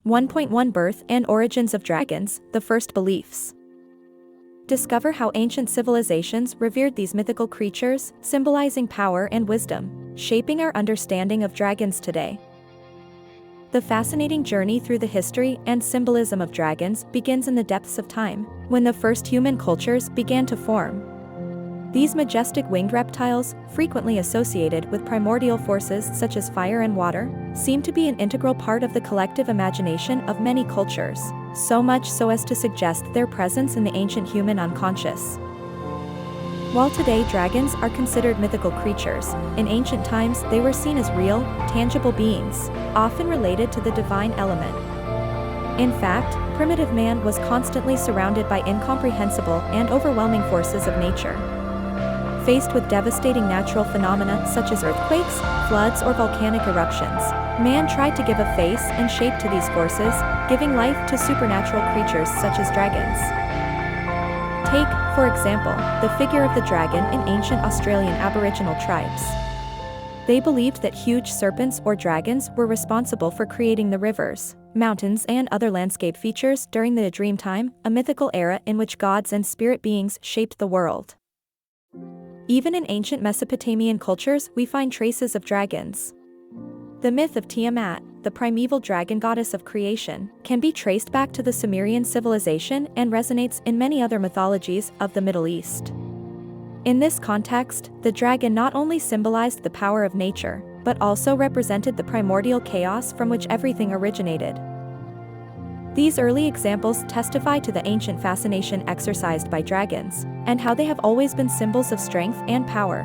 1.1 Birth and Origins of Dragons, the First Beliefs. Discover how ancient civilizations revered these mythical creatures, symbolizing power and wisdom, shaping our understanding of dragons today. The fascinating journey through the history and symbolism of dragons begins in the depths of time, when the first human cultures began to form. These majestic winged reptiles, frequently associated with primordial forces such as fire and water, seem to be an integral part of the collective imagination of many cultures, so much so as to suggest their presence in the ancient human unconscious. While today dragons are considered mythical creatures, in ancient times they were seen as real, tangible beings, often related to the divine element. In fact, primitive man was constantly surrounded by incomprehensible and overwhelming forces of nature. Faced with devastating natural phenomena such as earthquakes, floods, or volcanic eruptions, man tried to give a face and shape to these forces, giving life to supernatural creatures such as dragons. Take, for example, the figure of the dragon in ancient Australian Aboriginal tribes. They believed that huge serpents or dragons were responsible for creating the rivers, mountains, and other landscape features during the Dreamtime, a mythical era in which gods and spirit beings shaped the world. Even in ancient Mesopotamian cultures, we find traces of dragons. The myth of Tiamat, the primeval dragon goddess of creation, can be traced back to the Sumerian civilization and resonates in many other mythologies of the Middle East. In this context, the dragon not only symbolized the power of nature, but also represented the primordial chaos from which everything originated. These early examples testify to the ancient fascination exercised by dragons, and how they have always been symbols of strength and power.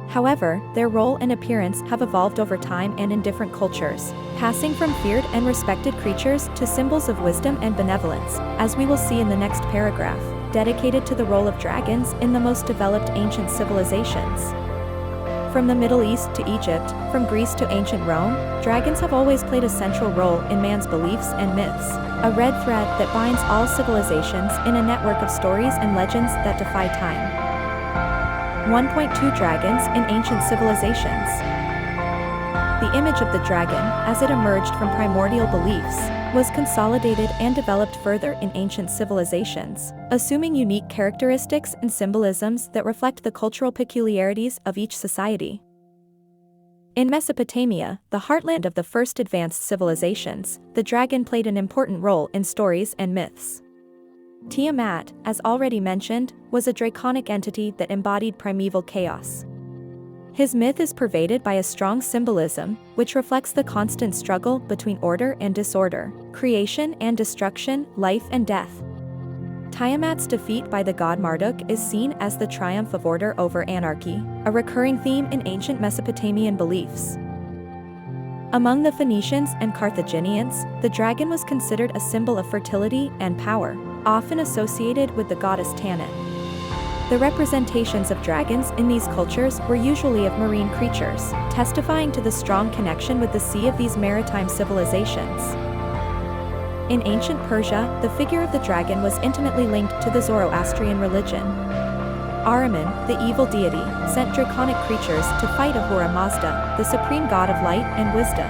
However, their role and appearance have evolved over time and in different cultures, passing from feared and respected creatures to symbols of wisdom and benevolence, as we will see in the next paragraph, dedicated to the role of dragons in the most developed ancient civilizations. From the Middle East to Egypt, from Greece to ancient Rome, dragons have always played a central role in man's beliefs and myths, a red thread that binds all civilizations in a network of stories and legends that defy time. 1.2 Dragons in Ancient Civilizations. The image of the dragon, as it emerged from primordial beliefs, was consolidated and developed further in ancient civilizations, assuming unique characteristics and symbolisms that reflect the cultural peculiarities of each society. In Mesopotamia, the heartland of the first advanced civilizations, the dragon played an important role in stories and myths. Tiamat, as already mentioned, was a draconic entity that embodied primeval chaos. His myth is pervaded by a strong symbolism, which reflects the constant struggle between order and disorder, creation and destruction, life and death. Tiamat's defeat by the god Marduk is seen as the triumph of order over anarchy, a recurring theme in ancient Mesopotamian beliefs. Among the Phoenicians and Carthaginians, the dragon was considered a symbol of fertility and power, often associated with the goddess Tanit. The representations of dragons in these cultures were usually of marine creatures, testifying to the strong connection with the sea of these maritime civilizations. In ancient Persia, the figure of the dragon was intimately linked to the Zoroastrian religion. Ahriman, the evil deity, sent draconic creatures to fight Ahura Mazda, the supreme god of light and wisdom.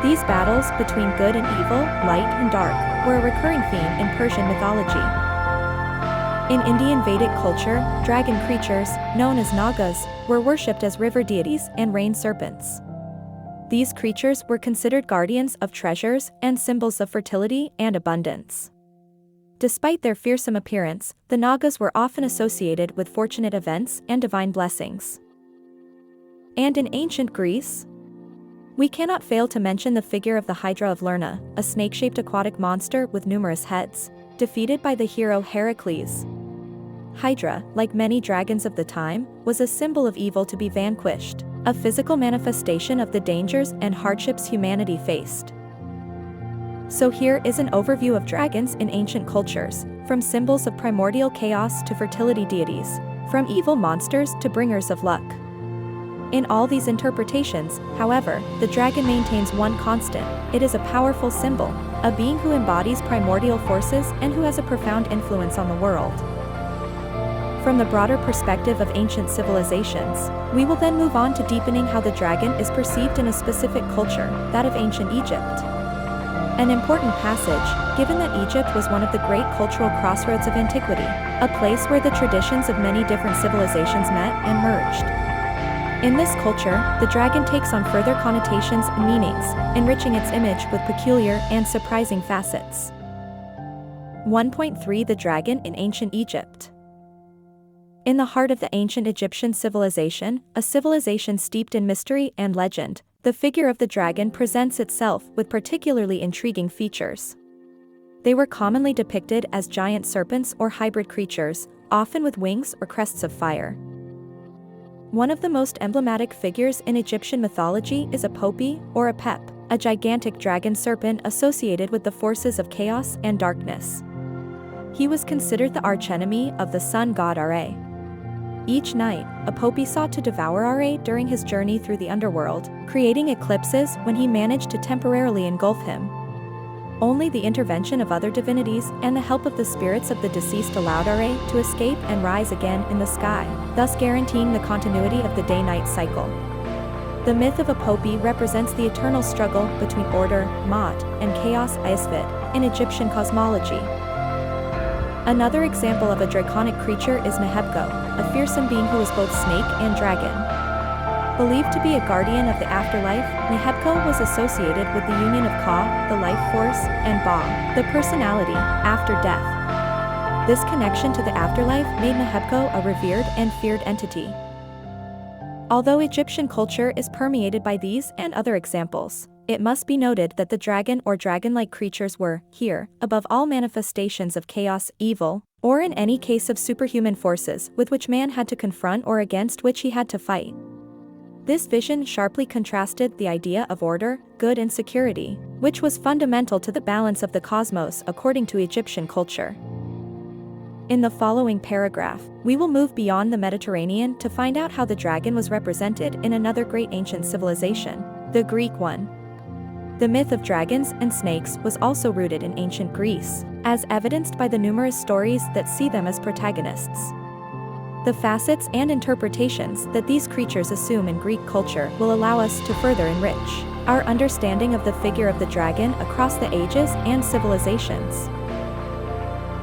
These battles between good and evil, light and dark, were a recurring theme in Persian mythology. In Indian Vedic culture, dragon creatures, known as Nagas, were worshipped as river deities and rain serpents. These creatures were considered guardians of treasures and symbols of fertility and abundance. Despite their fearsome appearance, the Nagas were often associated with fortunate events and divine blessings. And in ancient Greece, we cannot fail to mention the figure of the Hydra of Lerna, a snake-shaped aquatic monster with numerous heads, defeated by the hero Heracles. Hydra, like many dragons of the time, was a symbol of evil to be vanquished, a physical manifestation of the dangers and hardships humanity faced. So here is an overview of dragons in ancient cultures, from symbols of primordial chaos to fertility deities, from evil monsters to bringers of luck. In all these interpretations, however, the dragon maintains one constant: it is a powerful symbol, a being who embodies primordial forces and who has a profound influence on the world. From the broader perspective of ancient civilizations, we will then move on to deepening how the dragon is perceived in a specific culture, that of ancient Egypt. An important passage, given that Egypt was one of the great cultural crossroads of antiquity, a place where the traditions of many different civilizations met and merged. In this culture, the dragon takes on further connotations and meanings, enriching its image with peculiar and surprising facets. 1.3 The dragon in ancient Egypt. In the heart of the ancient Egyptian civilization, a civilization steeped in mystery and legend, the figure of the dragon presents itself with particularly intriguing features. They were commonly depicted as giant serpents or hybrid creatures, often with wings or crests of fire. One of the most emblematic figures in Egyptian mythology is a popi, or a pep, a gigantic dragon serpent associated with the forces of chaos and darkness. He was considered the archenemy of the sun god Ra. Each night, a popi sought to devour Ra during his journey through the underworld, creating eclipses when he managed to temporarily engulf him. Only the intervention of other divinities and the help of the spirits of the deceased allowed Ra to escape and rise again in the sky, thus guaranteeing the continuity of the day-night cycle. The myth of a popi represents the eternal struggle between order, Ma'at, and chaos, Isfid, in Egyptian cosmology. Another example of a draconic creature is Nehebko, a fearsome being who is both snake and dragon. Believed to be a guardian of the afterlife, Nehebko was associated with the union of Ka, the life force, and Ba, the personality, after death. This connection to the afterlife made Nehebko a revered and feared entity. Although Egyptian culture is permeated by these and other examples, it must be noted that the dragon or dragon-like creatures were, here, above all manifestations of chaos, evil, or in any case of superhuman forces with which man had to confront or against which he had to fight. This vision sharply contrasted the idea of order, good and security, which was fundamental to the balance of the cosmos according to Egyptian culture. In the following paragraph, we will move beyond the Mediterranean to find out how the dragon was represented in another great ancient civilization, the Greek one. The myth of dragons and snakes was also rooted in ancient Greece, as evidenced by the numerous stories that see them as protagonists. The facets and interpretations that these creatures assume in Greek culture will allow us to further enrich our understanding of the figure of the dragon across the ages and civilizations.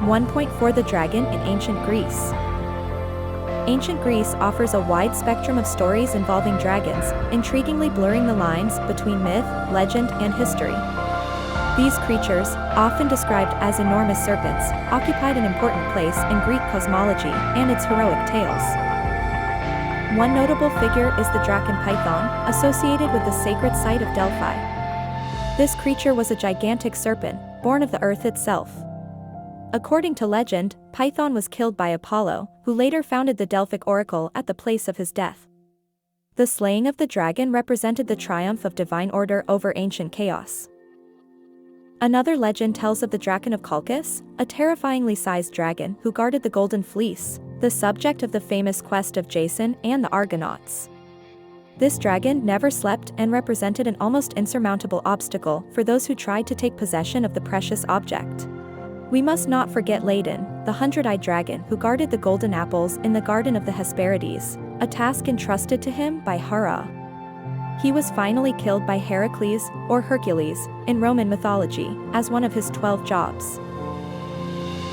1.4 The dragon in ancient Greece. Ancient Greece offers a wide spectrum of stories involving dragons, intriguingly blurring the lines between myth, legend, and history. These creatures, often described as enormous serpents, occupied an important place in Greek cosmology and its heroic tales. One notable figure is the dragon Python, associated with the sacred site of Delphi. This creature was a gigantic serpent, born of the earth itself. According to legend, Python was killed by Apollo, who later founded the Delphic oracle at the place of his death. The slaying of the dragon represented the triumph of divine order over ancient chaos. Another legend tells of the Draken of Colchis, a terrifyingly sized dragon who guarded the Golden Fleece, the subject of the famous quest of Jason and the Argonauts. This dragon never slept and represented an almost insurmountable obstacle for those who tried to take possession of the precious object. We must not forget Ladon, the hundred-eyed dragon who guarded the golden apples in the Garden of the Hesperides, a task entrusted to him by Hera. He was finally killed by Heracles, or Hercules, in Roman mythology, as one of his 12 jobs.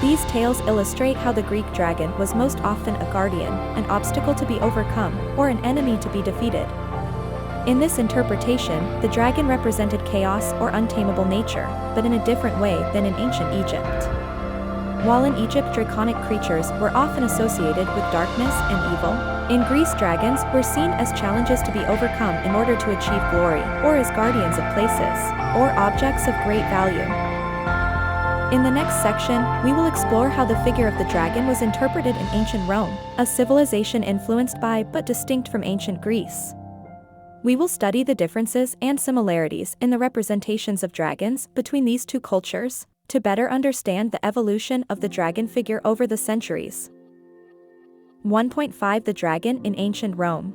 These tales illustrate how the Greek dragon was most often a guardian, an obstacle to be overcome, or an enemy to be defeated. In this interpretation, the dragon represented chaos or untamable nature, but in a different way than in ancient Egypt. While in Egypt draconic creatures were often associated with darkness and evil, in Greece dragons were seen as challenges to be overcome in order to achieve glory, or as guardians of places, or objects of great value. In the next section, we will explore how the figure of the dragon was interpreted in ancient Rome, a civilization influenced by but distinct from ancient Greece. We will study the differences and similarities in the representations of dragons between these two cultures, to better understand the evolution of the dragon figure over the centuries. 1.5 The dragon in ancient Rome.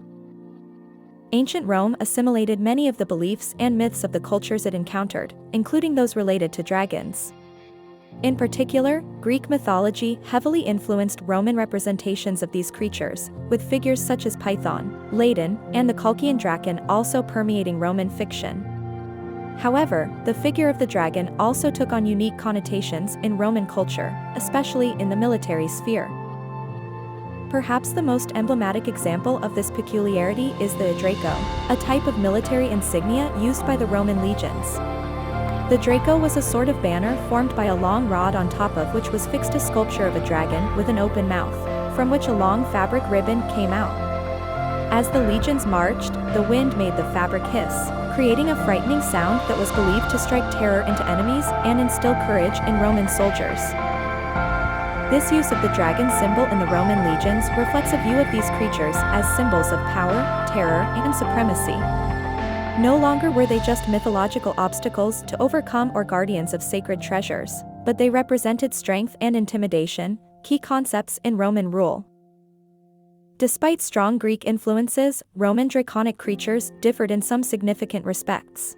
Ancient Rome assimilated many of the beliefs and myths of the cultures it encountered, including those related to dragons. In particular, Greek mythology heavily influenced Roman representations of these creatures, with figures such as Python, Ladon, and the Colchian draken also permeating Roman fiction. However, the figure of the dragon also took on unique connotations in Roman culture, especially in the military sphere. Perhaps the most emblematic example of this peculiarity is the Draco, a type of military insignia used by the Roman legions. The Draco was a sort of banner formed by a long rod on top of which was fixed a sculpture of a dragon with an open mouth, from which a long fabric ribbon came out. As the legions marched, the wind made the fabric hiss, creating a frightening sound that was believed to strike terror into enemies and instill courage in Roman soldiers. This use of the dragon symbol in the Roman legions reflects a view of these creatures as symbols of power, terror, and supremacy. No longer were they just mythological obstacles to overcome or guardians of sacred treasures, but they represented strength and intimidation, key concepts in Roman rule. Despite strong Greek influences, Roman draconic creatures differed in some significant respects.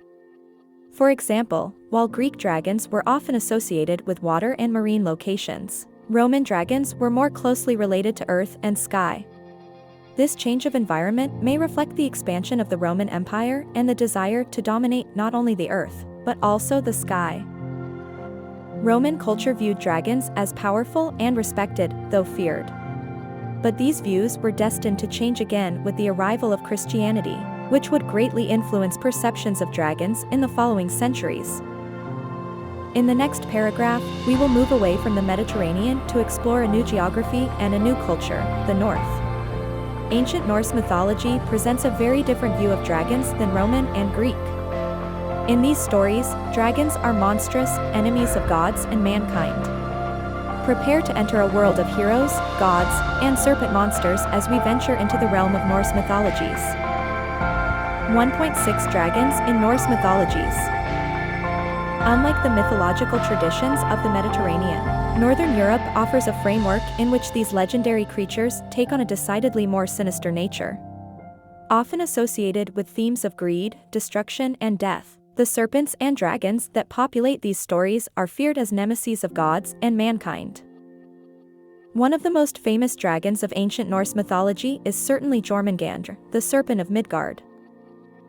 For example, while Greek dragons were often associated with water and marine locations, Roman dragons were more closely related to earth and sky. This change of environment may reflect the expansion of the Roman Empire and the desire to dominate not only the earth, but also the sky. Roman culture viewed dragons as powerful and respected, though feared. But these views were destined to change again with the arrival of Christianity, which would greatly influence perceptions of dragons in the following centuries. In the next paragraph, we will move away from the Mediterranean to explore a new geography and a new culture, the North. Ancient Norse mythology presents a very different view of dragons than Roman and Greek. In these stories, dragons are monstrous enemies of gods and mankind. Prepare to enter a world of heroes, gods, and serpent monsters as we venture into the realm of Norse mythologies. 1.6 Dragons in Norse mythologies. Unlike the mythological traditions of the Mediterranean, Northern Europe offers a framework in which these legendary creatures take on a decidedly more sinister nature. Often associated with themes of greed, destruction, and death, the serpents and dragons that populate these stories are feared as nemeses of gods and mankind. One of the most famous dragons of ancient Norse mythology is certainly Jormungandr, the serpent of Midgard.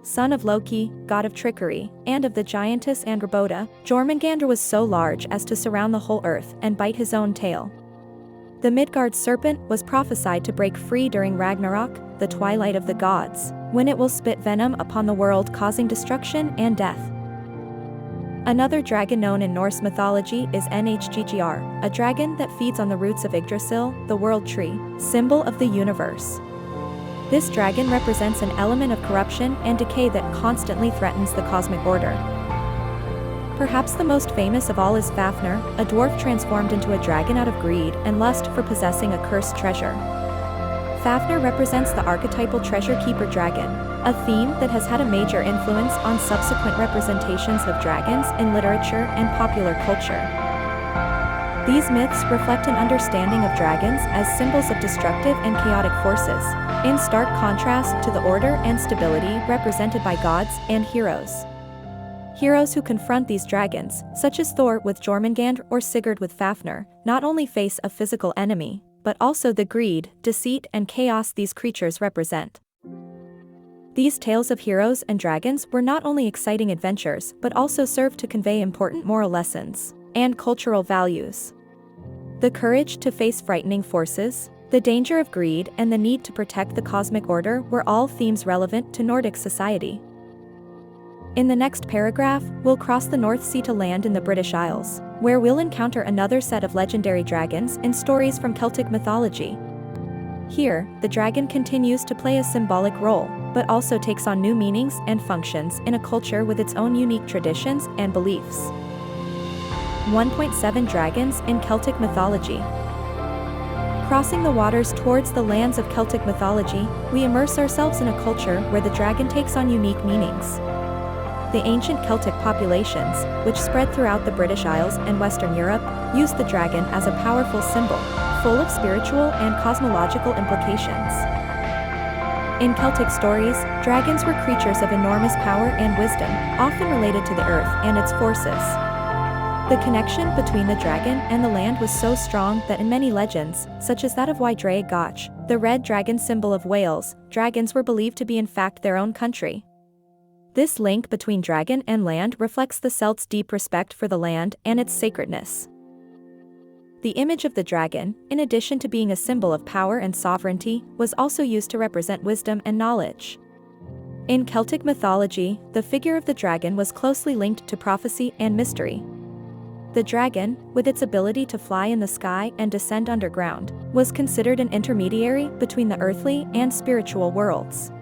Son of Loki, god of trickery, and of the giantess Angrboda, Jormungandr was so large as to surround the whole earth and bite his own tail. The Midgard serpent was prophesied to break free during Ragnarok, the twilight of the gods, when it will spit venom upon the world, causing destruction and death. Another dragon known in Norse mythology is Nhggr, a dragon that feeds on the roots of Yggdrasil, the world tree, symbol of the universe. This dragon represents an element of corruption and decay that constantly threatens the cosmic order. Perhaps the most famous of all is Fafnir, a dwarf transformed into a dragon out of greed and lust for possessing a cursed treasure. Fafnir represents the archetypal treasure keeper dragon, a theme that has had a major influence on subsequent representations of dragons in literature and popular culture. These myths reflect an understanding of dragons as symbols of destructive and chaotic forces, in stark contrast to the order and stability represented by gods and heroes. Heroes who confront these dragons, such as Thor with Jormungandr or Sigurd with Fafnir, not only face a physical enemy, but also the greed, deceit, and chaos these creatures represent. These tales of heroes and dragons were not only exciting adventures but also served to convey important moral lessons and cultural values. The courage to face frightening forces, the danger of greed, and the need to protect the cosmic order were all themes relevant to Nordic society. In the next paragraph, we'll cross the North Sea to land in the British Isles, where we'll encounter another set of legendary dragons in stories from Celtic mythology. Here, the dragon continues to play a symbolic role, but also takes on new meanings and functions in a culture with its own unique traditions and beliefs. 1.7 Dragons in Celtic mythology. Crossing the waters towards the lands of Celtic mythology, we immerse ourselves in a culture where the dragon takes on unique meanings. The ancient Celtic populations, which spread throughout the British Isles and Western Europe, used the dragon as a powerful symbol, full of spiritual and cosmological implications. In Celtic stories, dragons were creatures of enormous power and wisdom, often related to the earth and its forces. The connection between the dragon and the land was so strong that in many legends, such as that of Wydre Gach, the red dragon symbol of Wales, dragons were believed to be in fact their own country. This link between dragon and land reflects the Celts' deep respect for the land and its sacredness. The image of the dragon, in addition to being a symbol of power and sovereignty, was also used to represent wisdom and knowledge. In Celtic mythology, the figure of the dragon was closely linked to prophecy and mystery. The dragon, with its ability to fly in the sky and descend underground, was considered an intermediary between the earthly and spiritual worlds.